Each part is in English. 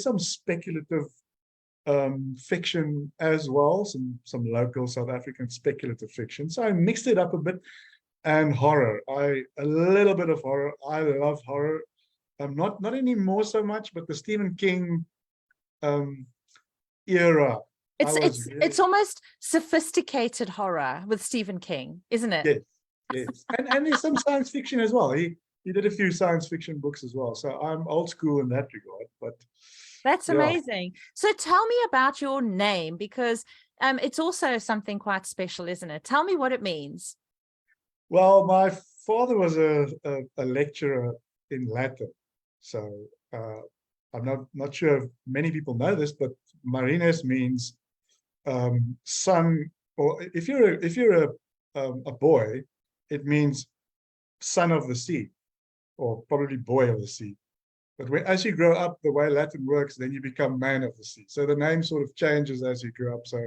some speculative fiction as well, some local South African speculative fiction. So I mixed it up a bit, and horror. A little bit of horror. I love horror. Not anymore so much, but the Stephen King era. It's almost sophisticated horror with Stephen King, isn't it? Yes, yes. And there's some science fiction as well. He did a few science fiction books as well. So I'm old school in that regard. But that's yeah. amazing. So tell me about your name, because it's also something quite special, isn't it? Tell me what it means. Well, my father was a lecturer in Latin. So I'm not sure if many people know this, but Marinus means son, or if you're a boy, it means son of the sea, or probably boy of the sea. But as you grow up, the way Latin works, then you become man of the sea. So the name sort of changes as you grow up. So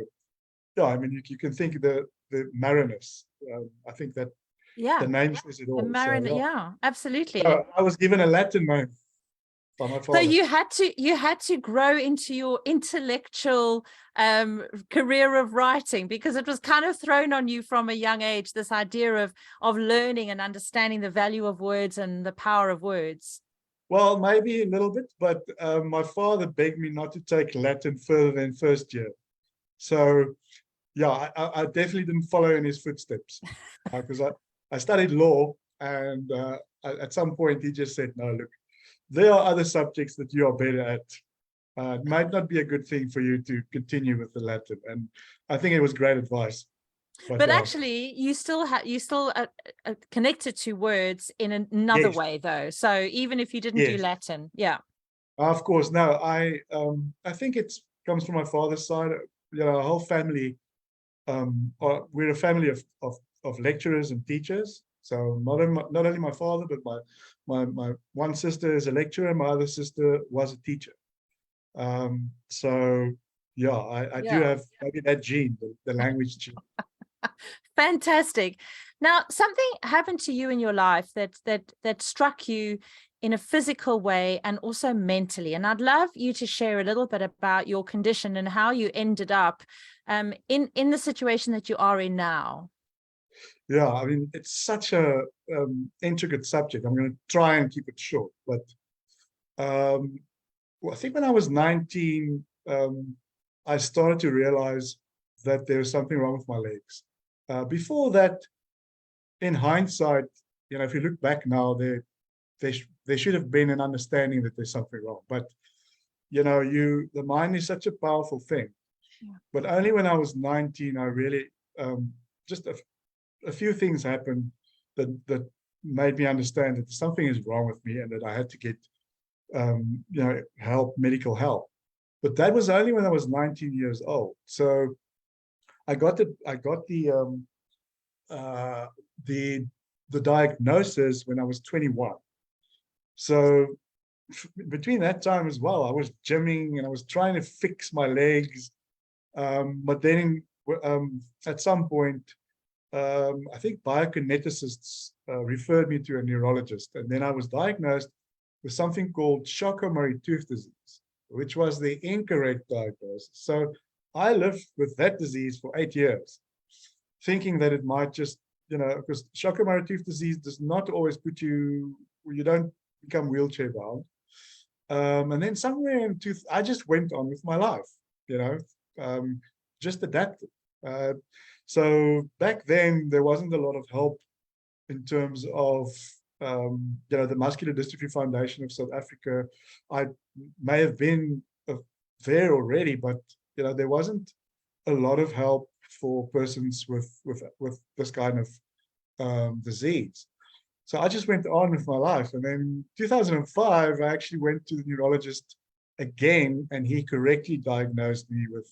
yeah, I mean, you can think of the Marinus. I think that the name says it all. Yeah, absolutely. So I was given a Latin name by my father. So you had to grow into your intellectual career of writing, because it was kind of thrown on you from a young age, this idea of learning and understanding the value of words and the power of words. Well, maybe a little bit, but my father begged me not to take Latin further than first year. So yeah, I definitely didn't follow in his footsteps, because I studied law, and at some point he just said, no, look, there are other subjects that you are better at. It might not be a good thing for you to continue with the Latin. And I think it was great advice. But actually, you still connected to words in another way, though. So even if you didn't do Latin, yeah. Of course. No, I think it comes from my father's side. You know, our whole family, we're a family of lecturers and teachers. So not only my father, but my one sister is a lecturer. My other sister was a teacher. So yeah, I do have maybe that gene, the language gene. Fantastic. Now, something happened to you in your life that struck you in a physical way and also mentally. And I'd love you to share a little bit about your condition and how you ended up in the situation that you are in now. Yeah, I mean, it's such a intricate subject. I'm going to try and keep it short. But well, I think when I was 19, I started to realize that there was something wrong with my legs. Before that, in hindsight, you know, if you look back now, there should have been an understanding that there's something wrong. But you know, the mind is such a powerful thing. Yeah. But only when I was 19, I really just a few things happened that made me understand that something is wrong with me and that I had to get you know, medical help. But that was only when I was 19 years old. So I got the diagnosis when I was 21. So between that time as well, I was gymming and I was trying to fix my legs. But then at some point, I think biokineticists referred me to a neurologist, and then I was diagnosed with something called Charcot-Marie Tooth disease, which was the incorrect diagnosis. So I lived with that disease for 8 years, thinking that it might just, you know, because Charcot-Marie Tooth disease does not always you don't become wheelchair bound. And then somewhere in I just went on with my life, you know, just adapted. So back then, there wasn't a lot of help in terms of, you know, the Muscular Dystrophy Foundation of South Africa. I may have been there already, but you know, there wasn't a lot of help for persons with this kind of disease. So I just went on with my life. And then 2005, I actually went to the neurologist again, and he correctly diagnosed me with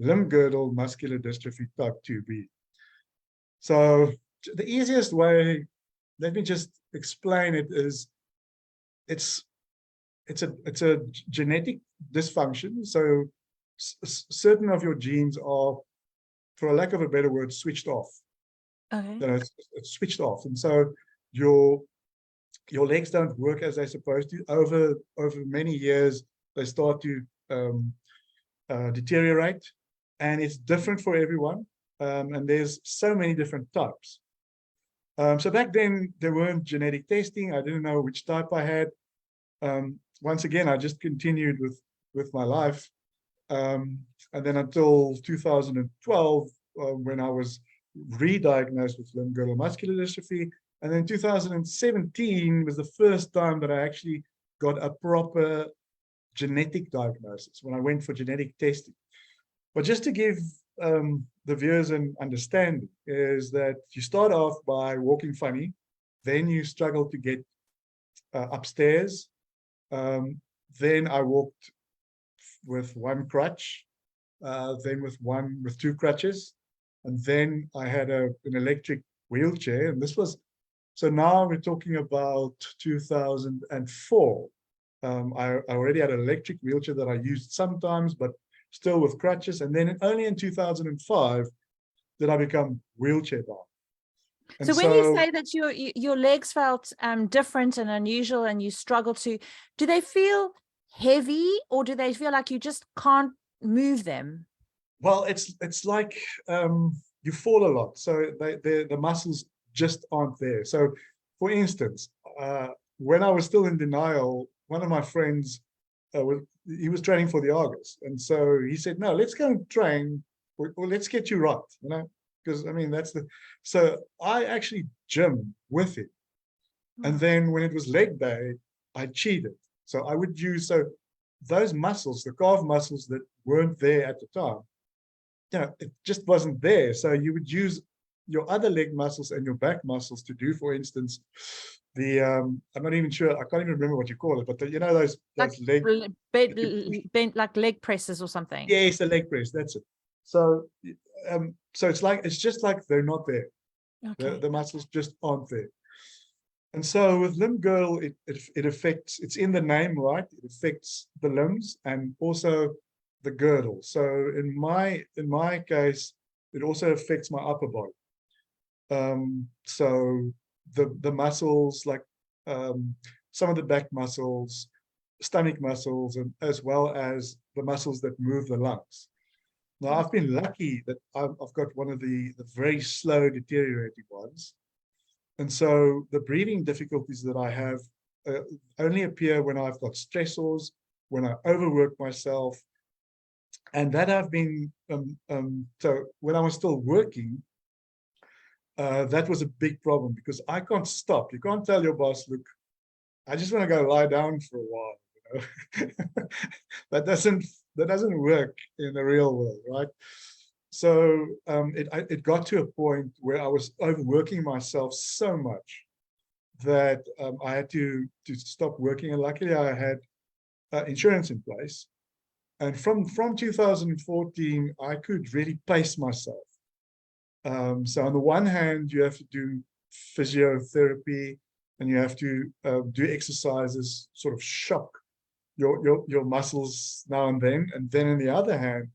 Limb-Girdle Muscular Dystrophy type 2B. So the easiest way, let me just explain it, is it's a genetic dysfunction. So certain of your genes are, for a lack of a better word, switched off. Okay. You know, it's switched off, and so your legs don't work as they're supposed to. Over many years, they start to deteriorate, and it's different for everyone. And there's so many different types. So back then there weren't genetic testing. I didn't know which type I had. Once again, I just continued with my life. And then until 2012, when I was re-diagnosed with limb-girdle muscular dystrophy. And then 2017 was the first time that I actually got a proper genetic diagnosis, when I went for genetic testing. But just to give the viewers an understanding, is that you start off by walking funny, then you struggle to get upstairs. Then I walked with one crutch, then with two crutches, and then I had an electric wheelchair. And this was, so now we're talking about 2004. I already had an electric wheelchair that I used sometimes, but still with crutches. And then only in 2005 did I become wheelchair bound. So when you say that your legs felt different and unusual and you struggle to, do they feel heavy, or do they feel like you just can't move them? Well, it's like you fall a lot, so the muscles just aren't there. So, for instance, when I was still in denial, one of my friends, he was training for the Argus, and so he said, "No, let's go and train, or let's get you right," because I mean that's the. So I actually gym with him, and then when it was leg day, I cheated. So I would use those muscles, the calf muscles that weren't there at the time. It just wasn't there. So you would use your other leg muscles and your back muscles to do, for instance, the I'm not even sure, I can't even remember what you call it, but those like leg bent like leg presses or something. Yes, the leg press, that's it. So it's just like they're not there. Okay. The muscles just aren't there. And so with limb-girdle, it affects, it's in the name, right? It affects the limbs and also the girdle. So in my case, it also affects my upper body. So the muscles, like some of the back muscles, stomach muscles, and as well as the muscles that move the lungs. Now, I've been lucky that I've got one of the very slow deteriorating ones. And so the breathing difficulties that I have only appear when I've got stressors, when I overwork myself. And that I've been, so when I was still working, that was a big problem, because I can't stop. You can't tell your boss, look, I just want to go lie down for a while. That doesn't work in the real world, right? So it got to a point where I was overworking myself so much that I had to stop working. And luckily I had insurance in place. And from 2014, I could really pace myself. So on the one hand, you have to do physiotherapy, and you have to do exercises, sort of shock your muscles now and then. And then on the other hand,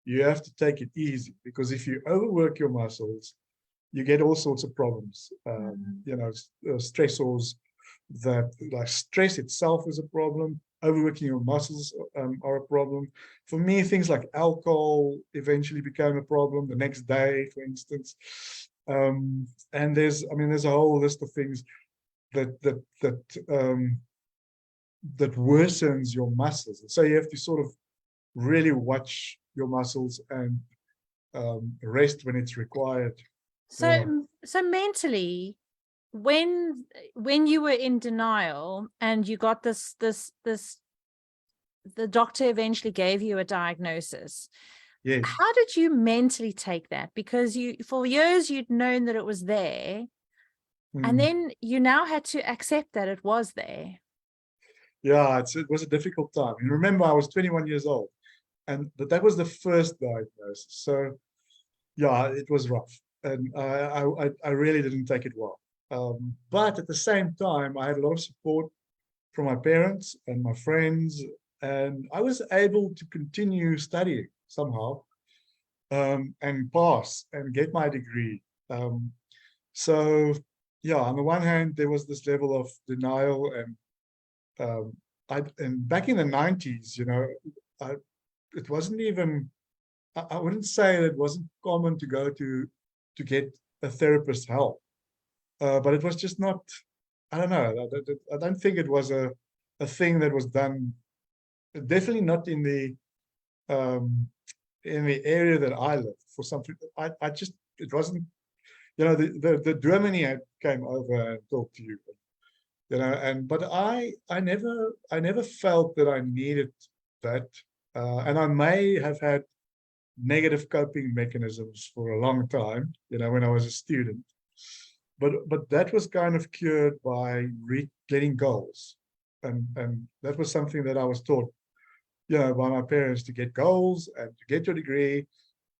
you have to take it easy, because if you overwork your muscles, you get all sorts of problems. Stressors, that like stress itself is a problem. Overworking your muscles are a problem. For me, things like alcohol eventually became a problem the next day, for instance. And there's a whole list of things that worsens your muscles. And so you have to sort of really watch your muscles and rest when it's required. So mentally, when you were in denial and you got this, the doctor eventually gave you a diagnosis. Yes. How did you mentally take that? Because for years you'd known that it was there, and then you now had to accept that it was there. Yeah, it was a difficult time. And remember, I was 21 years old, and that was the first diagnosis. So yeah, it was rough, and I really didn't take it well. But at the same time, I had a lot of support from my parents and my friends, and I was able to continue studying somehow, and pass and get my degree. So yeah, on the one hand, there was this level of denial and and back in the 90s, it wasn't even, I wouldn't say that it wasn't common to go to get a therapist's help, but it was just not, I don't know, I don't think it was a thing that was done, definitely not in the area that I lived. For something, I just, it wasn't, the Germany had came over and talked to you, but I never felt that I needed that, and I may have had negative coping mechanisms for a long time, when I was a student, but that was kind of cured by getting goals, and that was something that I was taught, by my parents, to get goals and to get your degree,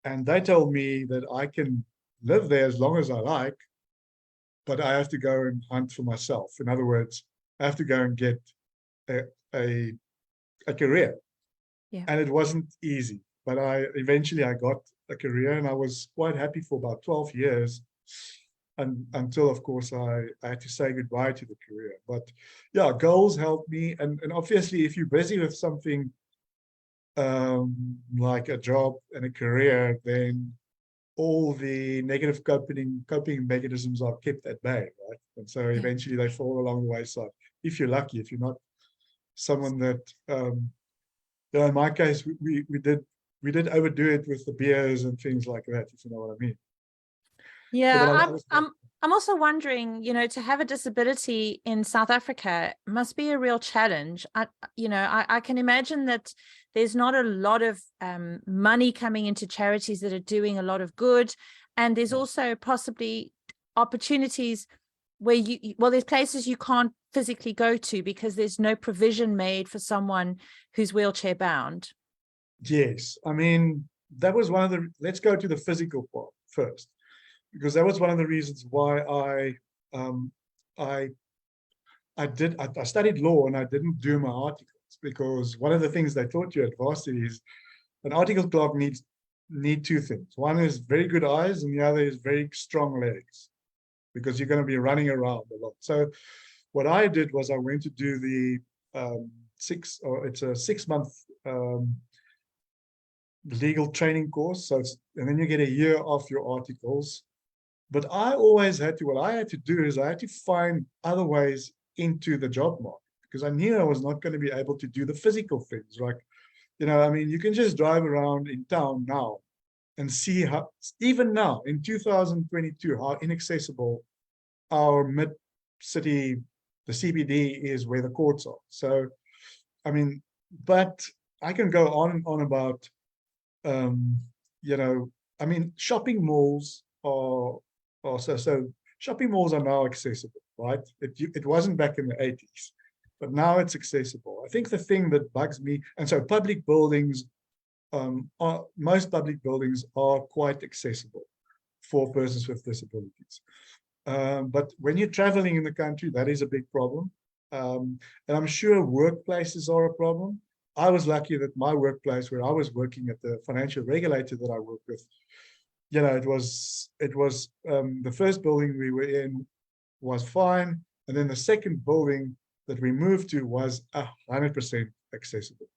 and they told me that I can live there as long as I like, but I have to go and hunt for myself. In other words, I have to go and get a career. Yeah. And it wasn't easy, but eventually I got a career, and I was quite happy for about 12 years, until, of course, I had to say goodbye to the career. But yeah, goals helped me. And obviously, if you're busy with something like a job and a career, then all the negative coping mechanisms are kept at bay, right? And so eventually they fall along the wayside. If you're lucky, if you're not someone that, in my case, we did overdo it with the beers and things like that, if you know what I mean. Yeah, I'm also wondering, to have a disability in South Africa must be a real challenge. I can imagine that there's not a lot of money coming into charities that are doing a lot of good. And there's also possibly opportunities where there's places you can't physically go to because there's no provision made for someone who's wheelchair bound. Yes, I mean, that was one of the, let's go to the physical part first, because that was one of the reasons why I studied law and I didn't do my articles, because one of the things they taught you at varsity is an article clerk need two things. One is very good eyes, and the other is very strong legs, because you're going to be running around a lot. So what I did was I went to do the it's a 6-month legal training course. So and then you get a year off your articles. But I always had to, what I had to do is I had to find other ways into the job market, because I knew I was not going to be able to do the physical things. Like, I mean, you can just drive around in town now and see how, even now in 2022, how inaccessible our mid-city, the CBD, is, where the courts are. So, I mean, but I can go on and on about, I mean, shopping malls are so shopping malls are now accessible, right? It wasn't back in the 80s, but now it's accessible. I think the thing that bugs me, and so public buildings, most public buildings are quite accessible for persons with disabilities. But when you're traveling in the country, that is a big problem. And I'm sure workplaces are a problem. I was lucky that my workplace, where I was working at the financial regulator that I work with, it was the first building we were in was fine, and then the second building that we moved to was 100% accessible.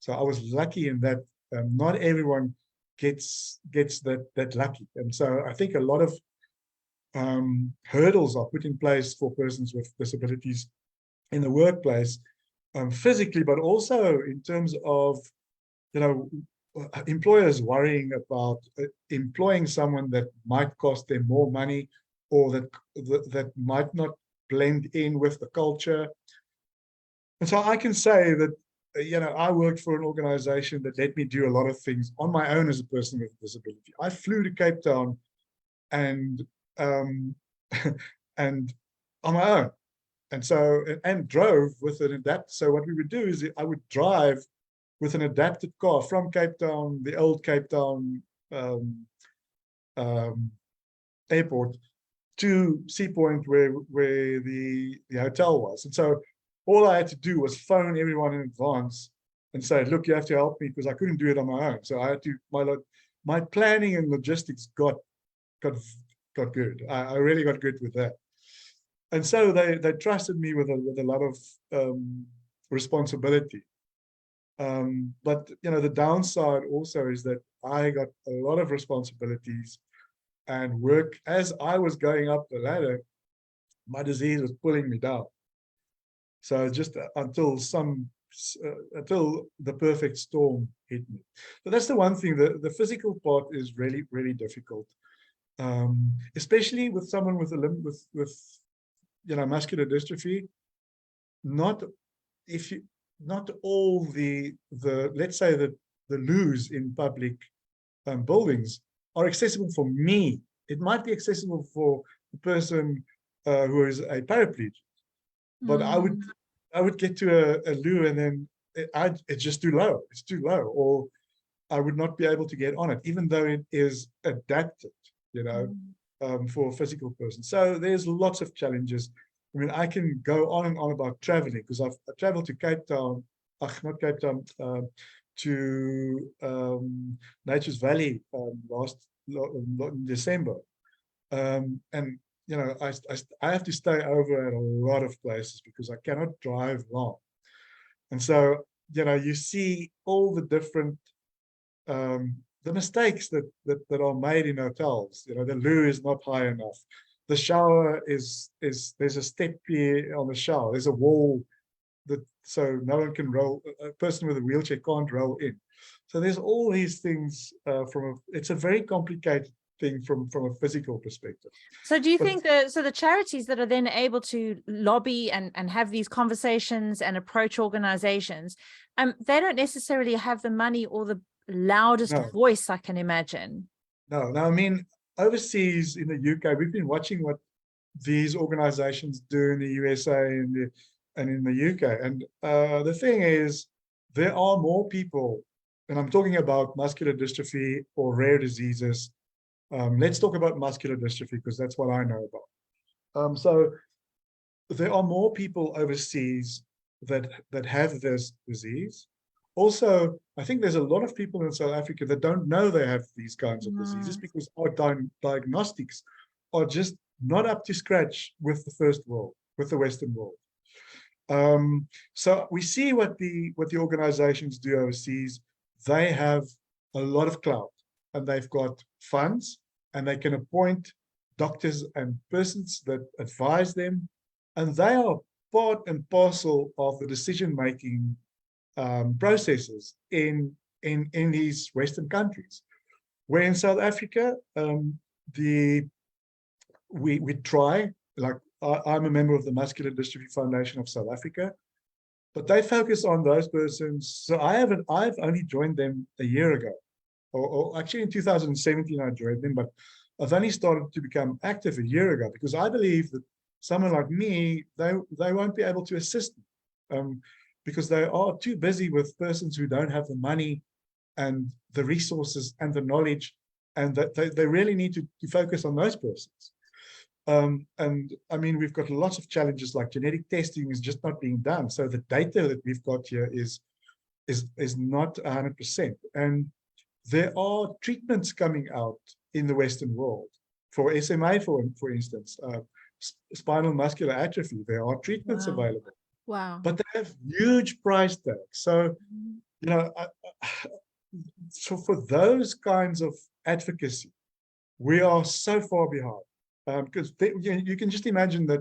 So I was lucky in that. Not everyone gets that lucky, and so I think a lot of hurdles are put in place for persons with disabilities in the workplace, physically, but also in terms of, employers worrying about employing someone that might cost them more money, or that might not blend in with the culture. And so I can say that, I worked for an organization that let me do a lot of things on my own as a person with a disability. I flew to Cape Town and and on my own, and so and drove with an adapt. So what we would do is I would drive with an adapted car from Cape Town, the old Cape Town airport, to Sea Point, where the hotel was. And so all I had to do was phone everyone in advance and say, look, you have to help me, because I couldn't do it on my own. So I had to, my planning and logistics got good. I really got good with that. And so they trusted me with a lot of responsibility. But the downside also is that I got a lot of responsibilities and work. As I was going up the ladder, my disease was pulling me down. So just until the perfect storm hit me. So that's the one thing. The physical part is really, really difficult, especially with someone with a limb with muscular dystrophy. Not all the let's say that the loos in public buildings are accessible for me. It might be accessible for the person who is a paraplegic, but I would get to a loo and then it's just too low. It's too low, or I would not be able to get on it, even though it is adapted, for a physical person. So there's lots of challenges. I mean, I can go on and on about traveling, because I traveled to Cape Town, not Cape Town, to Nature's Valley in December. And I have to stay over at a lot of places because I cannot drive long. And so, you see all the different the mistakes that are made in hotels. The loo is not high enough. The shower there's a step here on the shower. There's a wall so no one can roll. A person with a wheelchair can't roll in. So there's all these things it's a very complicated thing from a physical perspective. So do you think the charities that are then able to lobby and have these conversations and approach organizations, they don't necessarily have the money or the loudest voice, I can imagine? No, I mean, overseas in the UK, we've been watching what these organizations do in the USA and in the UK. And the thing is, there are more people, and I'm talking about muscular dystrophy or rare diseases. Let's talk about muscular dystrophy because that's what I know about. So there are more people overseas that have this disease. Also, I think there's a lot of people in South Africa that don't know they have these kinds of diseases because our diagnostics are just not up to scratch with the first world, with the Western world. So we see what the organizations do overseas. They have a lot of clout, and they've got funds, and they can appoint doctors and persons that advise them, and they are part and parcel of the decision-making processes in these Western countries. Where in South Africa, we try, like I'm a member of the Muscular Dystrophy Foundation of South Africa, but they focus on those persons. So I've only joined them a year ago, or actually in 2017 I joined them, but I've only started to become active a year ago because I believe that someone like me, they won't be able to assist them. Because they are too busy with persons who don't have the money and the resources and the knowledge, and that they really need to focus on those persons. And I mean, we've got lots of challenges, like genetic testing is just not being done. So the data that we've got here is not 100%. And there are treatments coming out in the Western world for SMA, for instance, spinal muscular atrophy. There are treatments available. Wow. But they have huge price tags. So, so for those kinds of advocacy, we are so far behind. Because you can just imagine that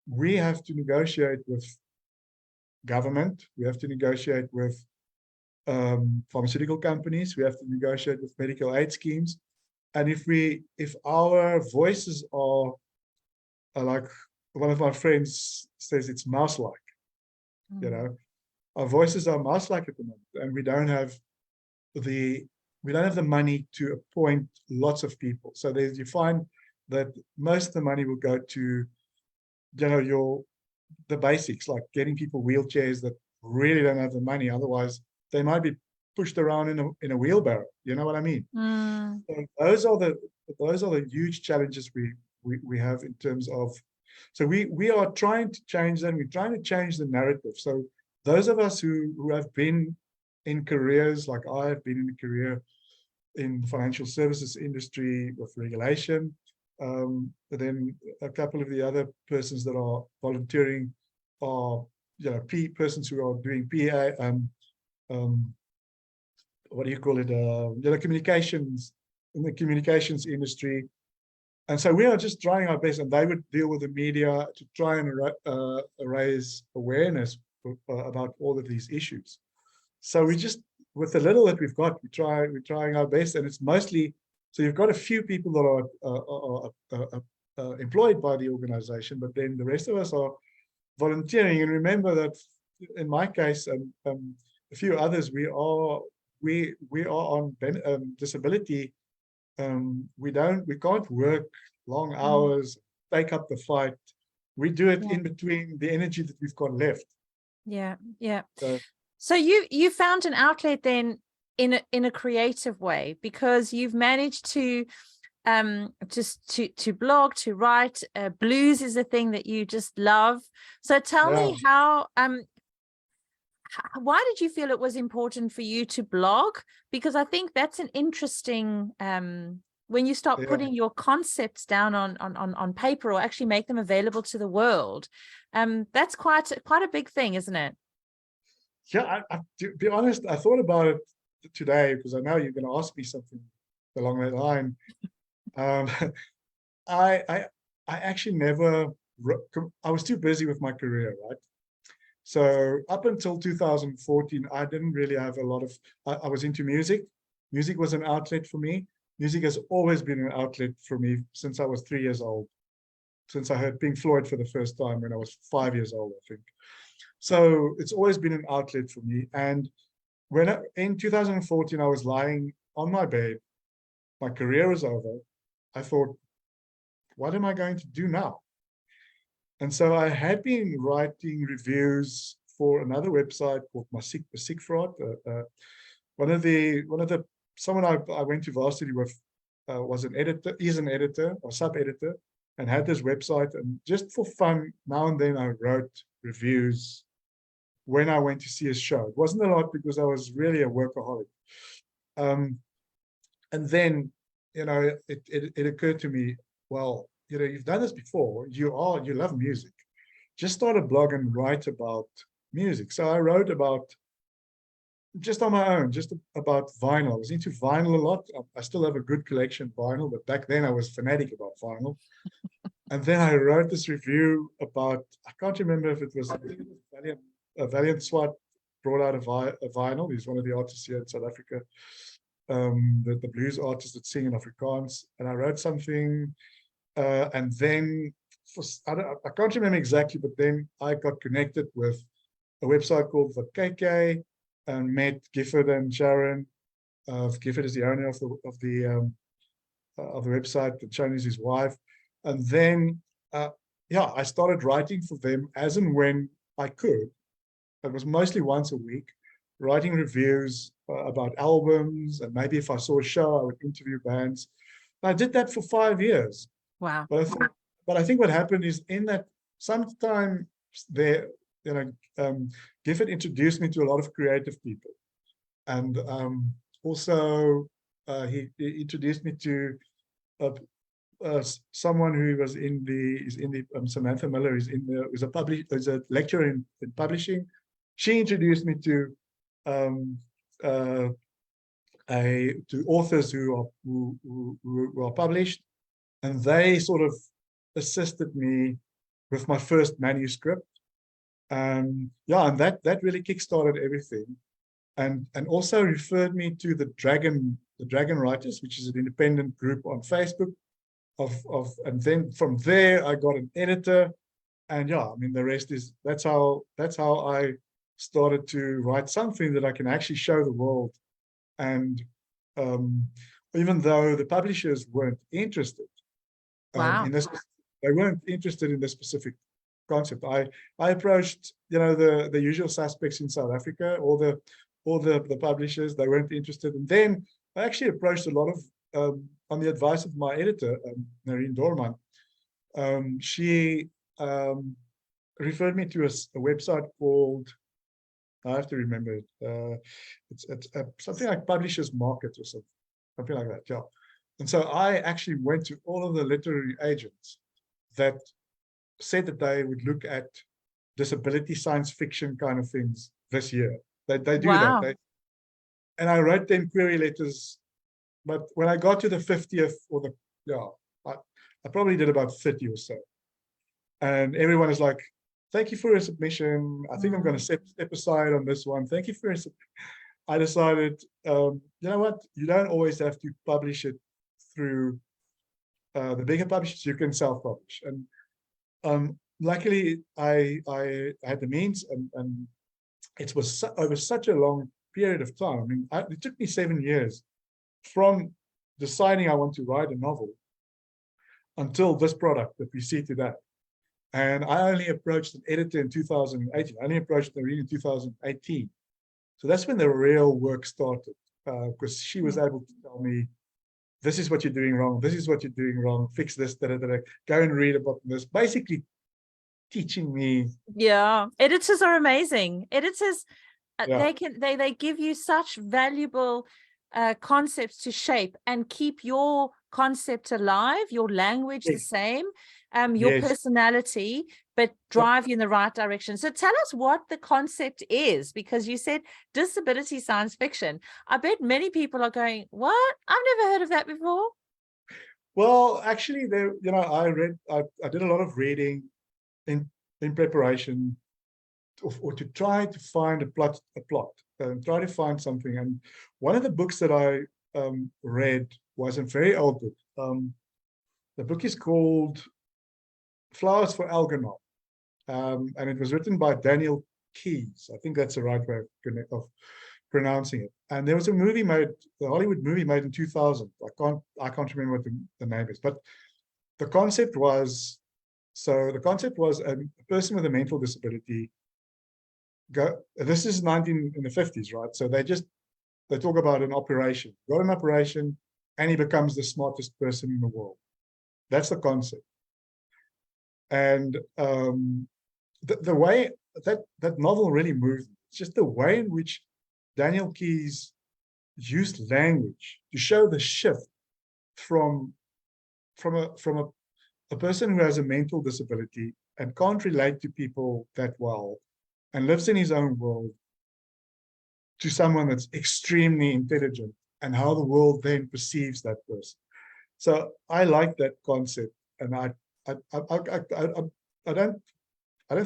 we have to negotiate with government, we have to negotiate with pharmaceutical companies, we have to negotiate with medical aid schemes. And if our voices are like one of my friends says, it's mouse-like. Our voices are mouse-like at the moment, and we don't have the money to appoint lots of people. So you find that most of the money will go to the basics, like getting people wheelchairs that really don't have the money. Otherwise, they might be pushed around in a wheelbarrow. You know what I mean? So those are the huge challenges we have in terms of. So we are trying to change them. We're trying to change the narrative. So those of us who have been in careers, like I have been in a career in the financial services industry with regulation, then a couple of the other persons that are volunteering are, persons who are doing PA, what do you call it? Communications, in the communications industry. And so we are just trying our best, and they would deal with the media to try and raise awareness about all of these issues. So we just, with the little that we've got, we're trying our best, and it's mostly, so you've got a few people that are employed by the organization, but then the rest of us are volunteering. And remember that in my case, and a few others, we are on disability. We can't work long hours, take up the fight. We do it in between the energy that we've got left. Yeah. So you found an outlet then in a creative way, because you've managed to just to blog, to write. Blues is a thing that you just love. So tell me how why did you feel it was important for you to blog? Because I think that's an interesting, when you start putting your concepts down on paper, or actually make them available to the world, that's quite a big thing, isn't it? Yeah, to be honest, I thought about it today, because I know you're going to ask me something along that line. I actually never, I was too busy with my career, right? So up until 2014, I didn't really have a lot of, I was into music. Music was an outlet for me. Music has always been an outlet for me since I was 3 years old, since I heard Pink Floyd for the first time when I was 5 years old, I think. So it's always been an outlet for me. And in 2014, I was lying on my bed, my career was over. I thought, what am I going to do now? And so I had been writing reviews for another website called Musikfraat. Someone I went to varsity with was an editor, is an editor or sub-editor, and had this website. And just for fun, now and then I wrote reviews when I went to see a show. It wasn't a lot, because I was really a workaholic. And then, it occurred to me, well, you've done this before. You love music. Just start a blog and write about music. So I wrote about, just on my own, just about vinyl. I was into vinyl a lot. I still have a good collection of vinyl, but back then I was fanatic about vinyl. And then I wrote this review about, I can't remember if it was, I think it was Valiant Swart brought out a vinyl. He's one of the artists here in South Africa, the blues artists that sing in Afrikaans. And I wrote something. And then, I can't remember exactly, but then I got connected with a website called the KK, and met Gifford and Sharon. Gifford is the owner of the website, and Sharon is his wife. And then, I started writing for them as and when I could. It was mostly once a week, writing reviews about albums, and maybe if I saw a show, I would interview bands. And I did that for 5 years. Wow. But I think what happened is, in that sometime there, Gifford introduced me to a lot of creative people. And also he introduced me to someone who was in the Samantha Miller is a lecturer in publishing. She introduced me to authors who are published, and they sort of assisted me with my first manuscript. And that really kickstarted everything, and also referred me to the Dragon Writers, which is an independent group on Facebook. And then from there I got an editor, and the rest is that's how I started to write something that I can actually show the world. And even though the publishers weren't interested in this, they weren't interested in this specific concept. I approached the usual suspects in South Africa, all the publishers. They weren't interested, and then I actually approached a lot of on the advice of my editor, Marinus Mans. She referred me to a website called, I have to remember it. It's something like Publishers Market or something like that. Yeah. And so I actually went to all of the literary agents that said that they would look at disability science fiction kind of things this year. They do that. Wow. And I wrote them query letters, but when I got to the 50th or I probably did about 30 or so. And everyone is like, thank you for your submission. I think I'm going to step aside on this one. Thank you for your I decided, you know what? You don't always have to publish it through the bigger publishers. You can self-publish. And luckily, I had the means, and it was over such a long period of time. I mean, it took me 7 years from deciding I want to write a novel until this product that we see today. And I only approached an editor in 2018. I only approached the reader in 2018. So that's when the real work started, because she was able to tell me, this is what you're doing wrong. This is what you're doing wrong. Fix this, go and read about this. Basically teaching me. Yeah, editors are amazing. Editors, Yeah. they give you such valuable concepts to shape and keep your concept alive, your language the same, your personality, but drive you in the right direction. So tell us what the concept is, because you said disability science fiction. I bet many people are going, what? I've never heard of that before. Well, actually, I did a lot of reading in preparation or to try to find a plot, try to find something. And one of the books that I read was a very old book. The book is called Flowers for Algernon, and it was written by Daniel Keyes. I think that's the right way of pronouncing it. And there was a movie made, the Hollywood movie made in 2000. I can't remember what the name is, but the concept was, a person with a mental disability this is in the 50s, right? So they talk about an operation, got an operation, and he becomes the smartest person in the world. That's the concept. And the way that novel really moved me, it's just the way in which Daniel Keyes used language to show the shift from a person who has a mental disability and can't relate to people that well and lives in his own world, to someone that's extremely intelligent, and how the world then perceives that person. So I like that concept, and I don't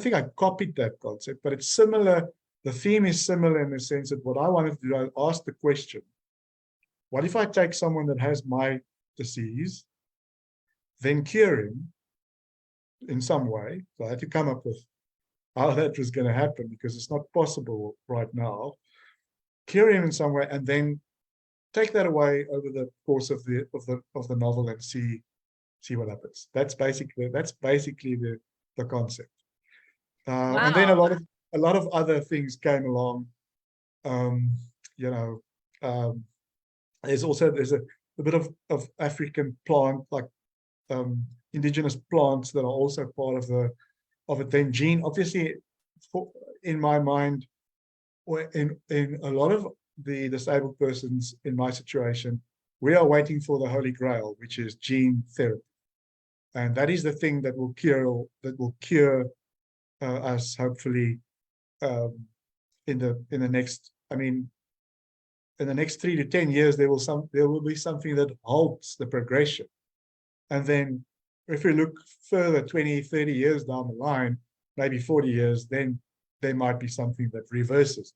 think I copied that concept, but it's similar. The theme is similar in the sense that what I wanted to do, I asked the question, what if I take someone that has my disease, then cure him in some way? So I had to come up with how that was going to happen, because it's not possible right now. Cure him in some way, and then take that away over the course of the novel and see what happens. That's basically the concept. Wow. And then a lot of other things came along. There's a bit of African plant, like indigenous plants, that are also part of it. Then gene, obviously, in my mind, or in a lot of the disabled persons in my situation, we are waiting for the Holy Grail, which is gene therapy, and that is the thing that will cure us, hopefully, in the next. I mean, in the next 3 to 10 years, there will be something that halts the progression, and then if we look further, 20, 30 years down the line, maybe 40 years, then there might be something that reverses.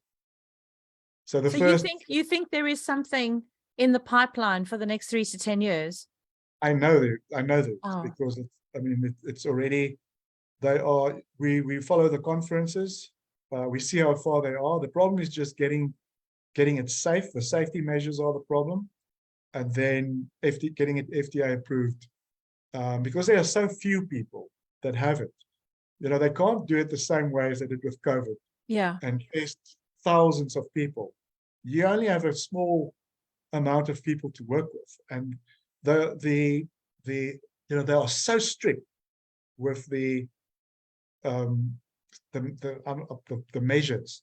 So you think there is something in the pipeline for the next 3 to 10 years? I know that because it's already, we follow the conferences, we see how far they are. The problem is just getting it safe. The safety measures are the problem, and then getting it FDA approved, because there are so few people that have it. They can't do it the same way as they did with COVID. Yeah. And test thousands of people. You only have a small amount of people to work with, and they are so strict with the measures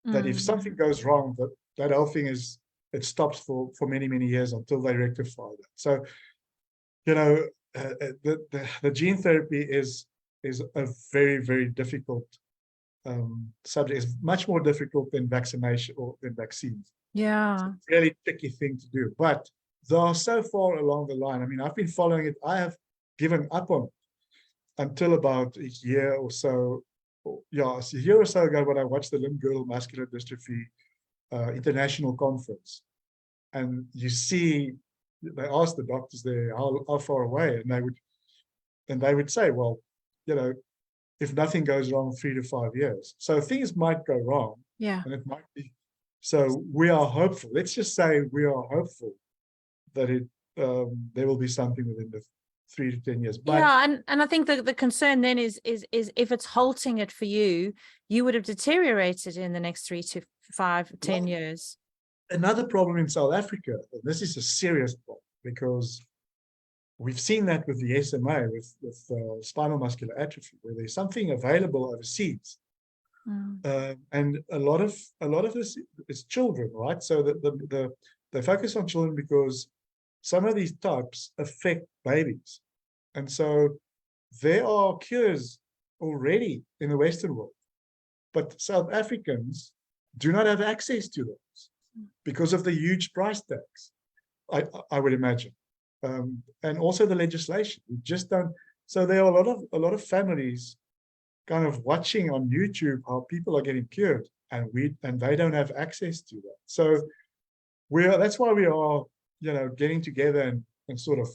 that if something goes wrong, that whole thing it stops for many years until they rectify that. So the gene therapy is a very, very difficult subject is much more difficult than vaccination or than vaccines. Yeah. It's a really tricky thing to do, but they are so far along the line. I mean, I've been following it. I have given up on it until about a year or so. Yeah, it's a year or so ago when I watched the Limb-Girdle Muscular Dystrophy International Conference. And you see, they asked the doctors there how far away, and they would say, well, you know, if nothing goes wrong, 3 to 5 years. So things might go wrong. Yeah. And it might be. So we are hopeful. Let's just say we are hopeful that there will be something within the 3 to 10 years. But yeah, and I think the concern then is if it's halting it for you, you would have deteriorated in the next 3 to 5, 10 years. Another problem in South Africa, and this is a serious problem, because we've seen that with the SMA, with spinal muscular atrophy, where there's something available overseas. And a lot of this is children, right? So they focus on children because some of these types affect babies. And so there are cures already in the Western world, but South Africans do not have access to those because of the huge price tags, I would imagine. And also the legislation. We just don't. So there are a lot of families kind of watching on YouTube how people are getting cured, and they don't have access to that. So that's why we are, getting together and sort of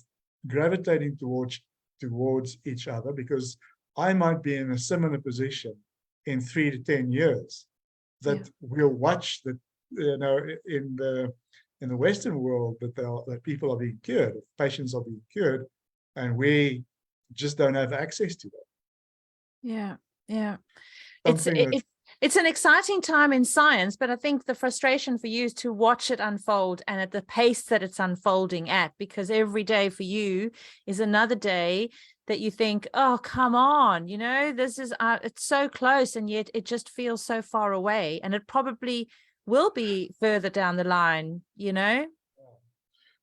gravitating towards each other, because I might be in a similar position in 3 to 10 years that we'll watch that, in the Western world that people are being cured, patients are being cured, and we just don't have access to that. Yeah. It's an exciting time in science, but I think the frustration for you is to watch it unfold and at the pace that it's unfolding at, because every day for you is another day that you think, oh, come on, this is, it's so close, and yet it just feels so far away, and it probably will be further down the line,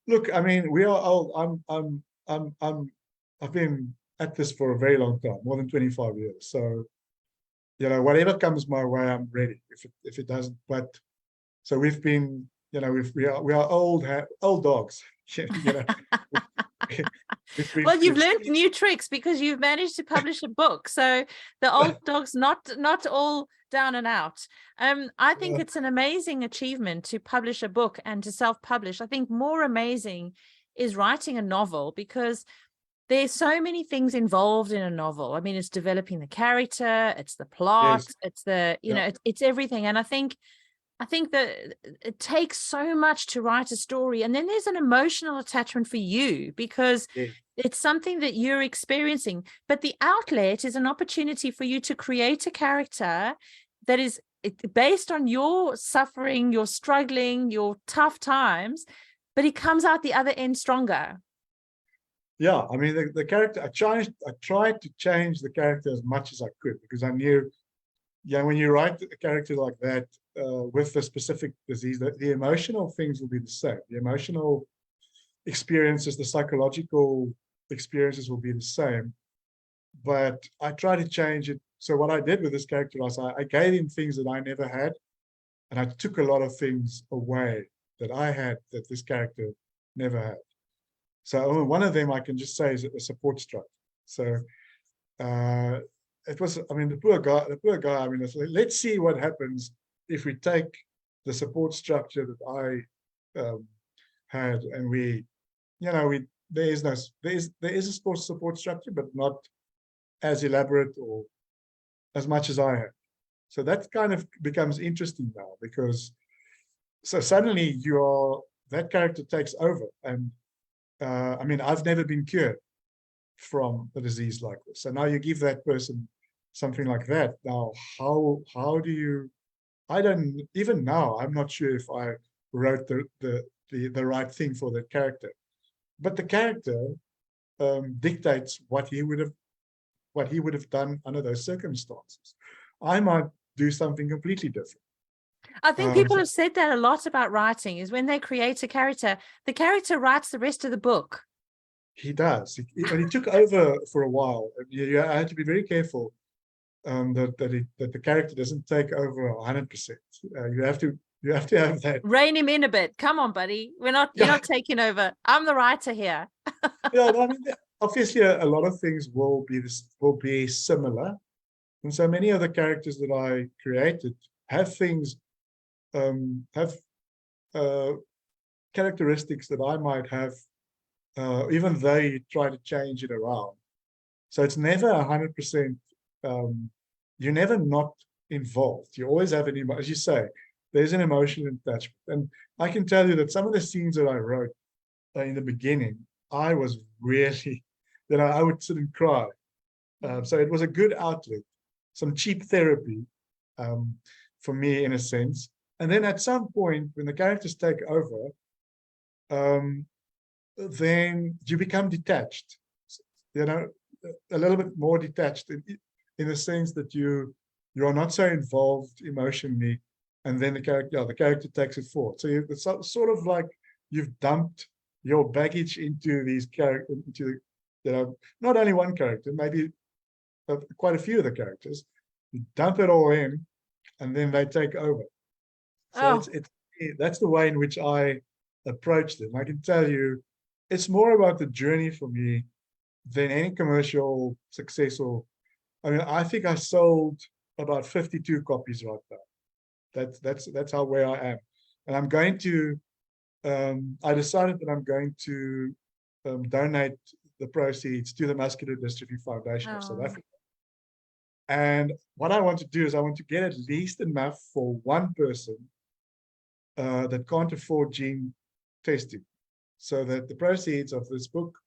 Look, I mean, we are old. I've been at this for a very long time, more than 25 years. So, whatever comes my way, I'm ready. If it doesn't, but so we've been, we are old dogs. Well, you've learned new tricks because you've managed to publish a book. So the old dog's not all down and out. I think it's an amazing achievement to publish a book and to self-publish. I think more amazing is writing a novel, because there's so many things involved in a novel. I mean, it's developing the character, it's the plot, it's the, it's everything. And I think that it takes so much to write a story. And then there's an emotional attachment for you, because it's something that you're experiencing. But the outlet is an opportunity for you to create a character that is based on your suffering, your struggling, your tough times, but he comes out the other end stronger. Yeah, I mean, the character, I tried to change the character as much as I could, because I knew, when you write a character like that with a specific disease, the emotional things will be the same. The emotional experiences, the psychological experiences will be the same. But I try to change it. So what I did with this character was I gave him things that I never had, and I took a lot of things away that I had that this character never had. So one of them I can just say is a support structure. So it was, I mean, the poor guy, I mean, let's see what happens if we take the support structure that I had, and there is a support structure, but not as elaborate or as much as I had. So that kind of becomes interesting now, because so suddenly that character takes over. And I mean, I've never been cured from a disease like this. So now you give that person something like that. Now, how do you, I don't, even now, I'm not sure if I wrote the right thing for that character. But the character dictates what he would have done under those circumstances. I might do something completely different. I think people have said that a lot about writing, is when they create a character, the character writes the rest of the book. He does. He took over for a while. I had to be very careful that the character doesn't take over 100%. You have to have that. Rein him in a bit. Come on, buddy. You're not taking over. I'm the writer here. Yeah, I mean, obviously a lot of things will be similar, and so many of the characters that I created have things have characteristics that I might have, even though you try to change it around. So it's never 100%. You're never not involved. You always have as you say, there's an emotional attachment. And I can tell you that some of the scenes that I wrote in the beginning, I was really, I would sit and cry. So it was a good outlet, some cheap therapy for me in a sense. And then at some point when the characters take over, then you become detached, a little bit more detached in the sense that you are not so involved emotionally, and then the character takes it forward. So it's sort of like you've dumped your baggage into these characters, not only one character, maybe quite a few of the characters. You dump it all in, and then they take over. So that's the way in which I approach them. I can tell you, it's more about the journey for me than any commercial success. I mean, I think I sold about 52 copies right now. That's how where I am, and I'm going to. I decided that I'm going to donate the proceeds to the Muscular Dystrophy Foundation of South Africa. And what I want to do is I want to get at least enough for one person that can't afford gene testing, so that the proceeds of this book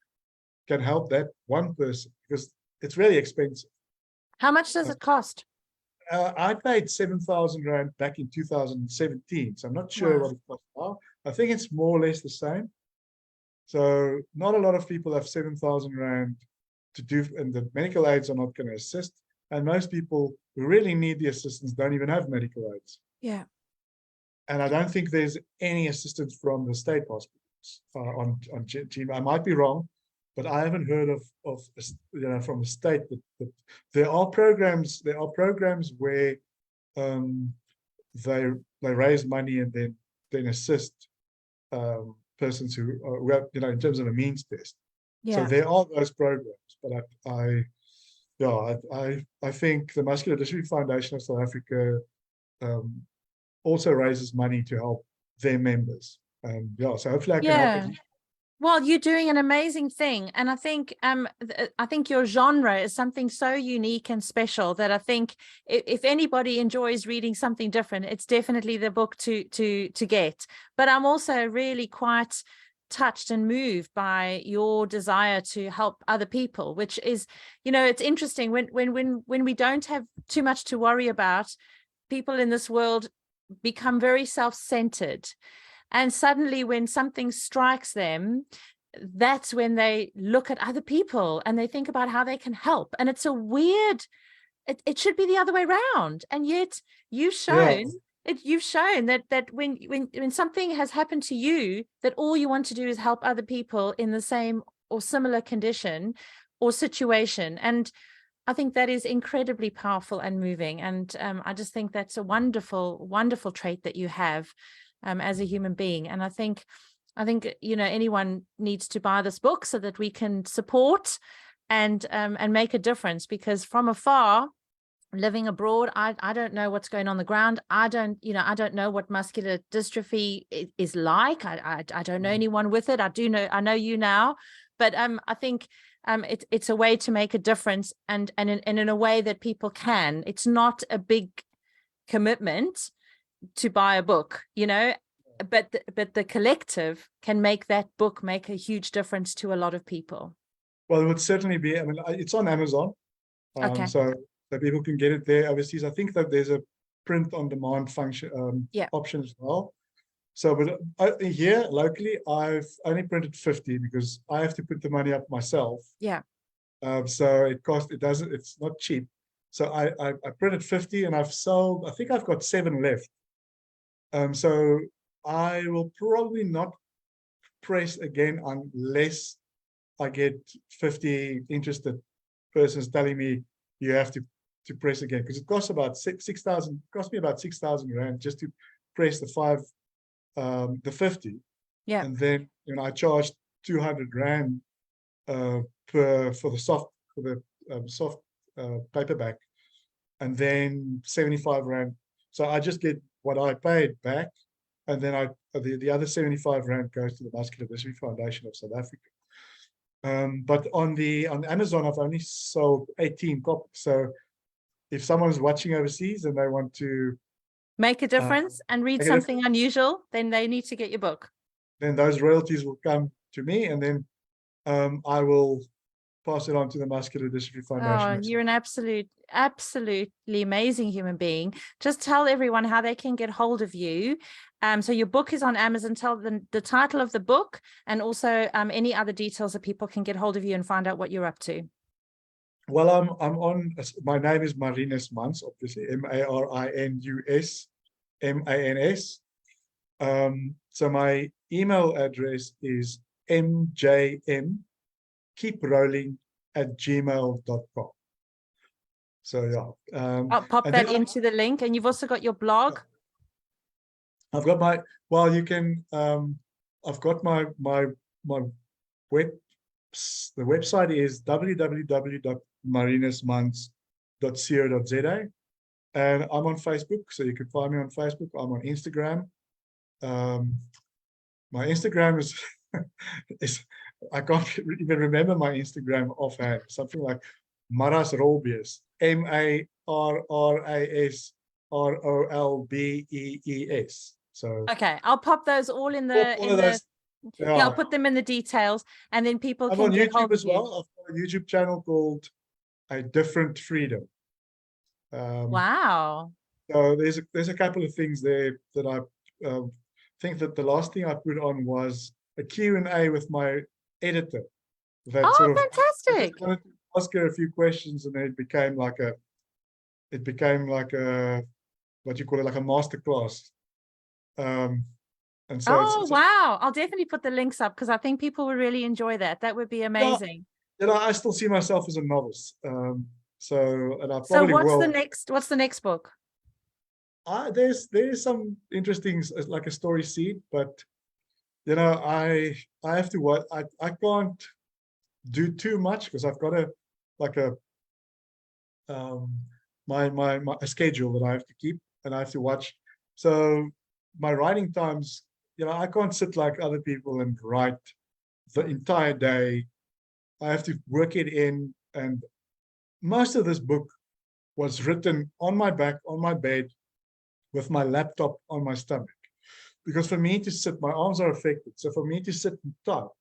can help that one person, because it's really expensive. How much does it cost? I paid 7,000 Rand back in 2017, so I'm not sure what it costs now. I think it's more or less the same. So not a lot of people have 7,000 Rand to do, and the medical aids are not going to assist. And most people who really need the assistance don't even have medical aids. Yeah. And I don't think there's any assistance from the state hospitals on gene. I might be wrong, but I haven't heard of from the state that there are programs. There are programs where they raise money and then assist persons who have, in terms of a means test. Yeah. So there are those programs, but I think the Muscular Dystrophy Foundation of South Africa also raises money to help their members. And so hopefully I can help. Well, you're doing an amazing thing. And I think your genre is something so unique and special that I think if anybody enjoys reading something different, it's definitely the book to get. But I'm also really quite touched and moved by your desire to help other people, which is, it's interesting when we don't have too much to worry about, people in this world become very self-centered. And suddenly when something strikes them, that's when they look at other people and they think about how they can help. And it's a weird, it should be the other way around. And yet you've shown that when something has happened to you, that all you want to do is help other people in the same or similar condition or situation. And I think that is incredibly powerful and moving. And I just think that's a wonderful, wonderful trait that you have as a human being. And I think anyone needs to buy this book so that we can support and make a difference, because from afar, living abroad, I don't know what's going on the ground. I don't know what muscular dystrophy is like. I don't know anyone with it. I know you now, but I think it's a way to make a difference, and in a way that people can. It's not a big commitment to buy a book, but the collective can make that book make a huge difference to a lot of people. Well, it would certainly be. I mean, it's on Amazon, Okay. So people can get it there. Overseas, I think that there's a print on demand function option as well. So, but here locally, I've only printed 50 because I have to put the money up myself. Yeah. So it's not cheap. So I printed 50 and I've sold, I think I've got 7 left. So I will probably not press again unless I get 50 interested persons telling me you have to to press again, because it costs about 6,000, cost me about 6,000 rand just to press the 50. Yeah. And then I charged 200 rand for the soft paperback, and then 75 rand. So I just get what I paid back, and then the other 75 rand goes to the Muscular Dystrophy Foundation of South Africa. But on Amazon, I've only sold 18 copies. So if someone's watching overseas and they want to make a difference and read something unusual, then they need to get your book. Then those royalties will come to me, and then I will pass it on to the Muscular Dystrophy Foundation. Oh, you're an absolutely amazing human being. Just tell everyone how they can get hold of you. So your book is on Amazon. Tell them the title of the book, and also any other details that people can get hold of you and find out what you're up to. Well, I'm on. My name is Marinus Mans, obviously MarinusMans. So my email address is mjm@keeprolling@gmail.com. So yeah, I'll pop that into the link. And you've also got your blog. I've got my, well, you can, I've got my web, the website is www.marinusmans.co.za, and I'm on Facebook, so you can find me on Facebook. I'm on Instagram. My Instagram is I can't even remember my Instagram offhand. Something like Maras Rolbees, MARRASROLBEES. So okay, I'll pop those all in the yeah, I'll put them in the details, and then people can get hold of you. as well. I've got a YouTube channel called A Different Freedom. Wow. So there's a couple of things there that I think that the last thing I put on was a Q&A with my editor. That fantastic. I wanted to ask her a few questions, and then it became like a what you call it, like a master class. And so wow, I'll definitely put the links up, because I think people would really enjoy that. That would be amazing. I still see myself as a novice. So what's the next book? There's some interesting, like a story seed, but I have to what I can't do too much, because I've got a schedule that I have to keep, and I have to watch. So my writing times, I can't sit like other people and write the entire day. I have to work it in, and most of this book was written on my back, on my bed, with my laptop on my stomach. Because for me to sit, my arms are affected. So for me to sit and type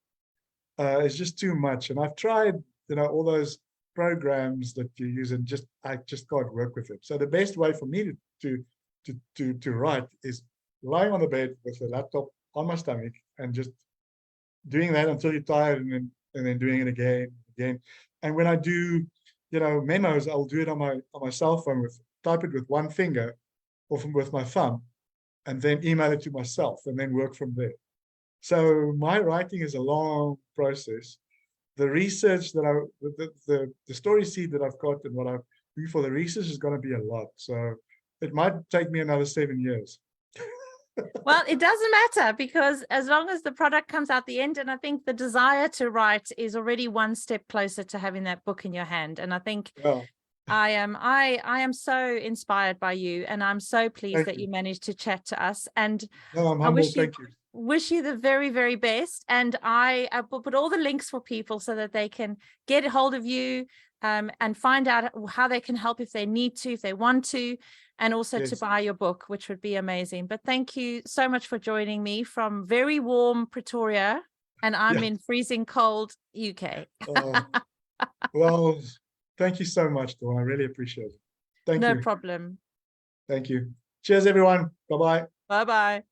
is just too much. And I've tried, all those programs that you use, and I just can't work with it. So the best way for me to write is lying on the bed with the laptop on my stomach, and just doing that until you're tired, and then doing it again. And when I do, memos, I'll do it on my cell phone, type it with one finger, or with my thumb, and then email it to myself, and then work from there. So my writing is a long process. The research that the story seed that I've got, and what I'm doing for the research, is going to be a lot. So it might take me another 7 years. Well, it doesn't matter, because as long as the product comes out the end, and I think the desire to write is already one step closer to having that book in your hand. And I think I am so inspired by you, and I'm so pleased that you managed to chat to us. And I'm humble. Thank you. Wish you the very, very best. And I will put all the links for people so that they can get a hold of you, and find out how they can help if they need to, if they want to, and also to buy your book, which would be amazing. But thank you so much for joining me from very warm Pretoria, and I'm in freezing cold UK. Well, thank you so much, Dawn. I really appreciate it. Thank you. No problem. Thank you. Cheers, everyone. Bye-bye. Bye-bye.